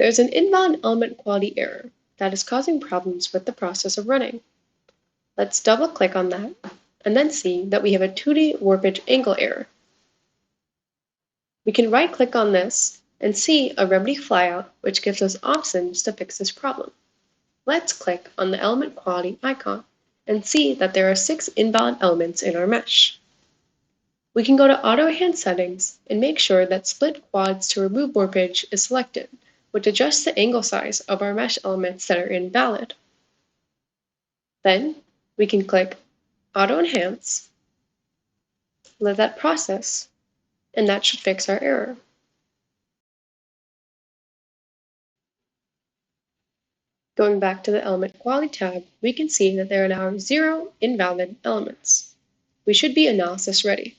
There's an invalid element quality error that is causing problems with the process of running. Let's double-click on that and then see that we have a 2D warpage angle error. We can right-click on this and see a remedy flyout which gives us options to fix this problem. Let's click on the element quality icon and see that there are 6 invalid elements in our mesh. We can go to Auto Enhance Settings and make sure that Split Quads to remove warpage is selected, which adjusts the angle size of our mesh elements that are invalid. Then we can click Auto Enhance, let that process, and that should fix our error. Going back to the Element Quality tab, we can see that there are now 0 invalid elements. We should be analysis ready.